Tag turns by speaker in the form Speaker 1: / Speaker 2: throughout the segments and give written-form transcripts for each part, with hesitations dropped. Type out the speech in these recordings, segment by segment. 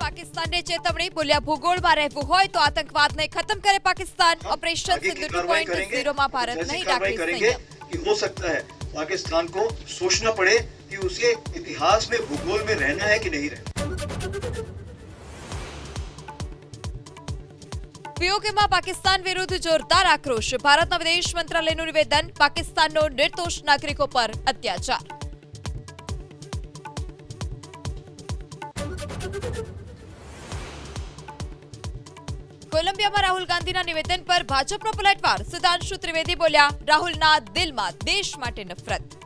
Speaker 1: પાકિસ્તાનને ચેતવણી બોલ્યા ભૂગોળમાં રહેવું હોય તો આતંકવાદને ખતમ કરે પાકિસ્તાન ઓપરેશન સિંધુ 2.0 માં ભારત નહીં રાખે સંયમ
Speaker 2: कि हो सकता है पाकिस्तान को सोचना पड़े कि उसके इतिहास में भूगोल में रहना है कि नहीं रहना।
Speaker 1: પીઓકેમાં પાકિસ્તાન વિરુદ્ધ જોરદાર આક્રોશ ભારતના વિદેશ મંત્રાલયનું નિવેદન પાકિસ્તાનનો નિર્દોષ નાગરિકો પર અત્યાચાર કોલંબિયામાં રાહુલ ગાંધીના નિવેદન પર ભાજપનો પલટવાર સુધાંશુ ત્રિવેદી બોલ્યા રાહુલના દિલમાં દેશ માટે નફરત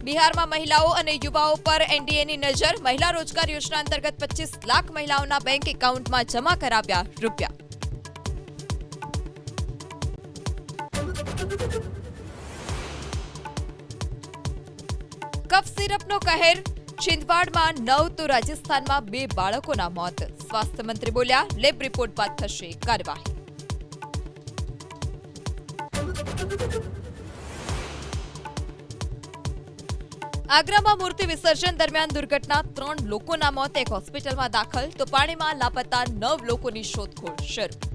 Speaker 1: બિહારમાં મહિલાઓ અને યુવાઓ પર એનડીએની નજર મહિલા રોજગાર યોજના અંતર્ગત 25 લાખ મહિલાઓના બેંક એકાઉન્ટમાં જમા કરાવ્યા રૂપિયા કફ સિરપનો કહેર છિંદવાડમાં 9 તો રાજસ્થાનમાં 2 બાળકોના મોત સ્વાસ્થ્ય મંત્રી બોલ્યા લેબ રિપોર્ટ બાદ થશે કાર્યવાહી આગ્રામાં મૂર્તિ વિસર્જન દરમિયાન દુર્ઘટના 3 લોકોના મોત એક હોસ્પિટલમાં દાખલ તો પાણીમાં લાપતા 9 લોકોની શોધખોળ શરૂ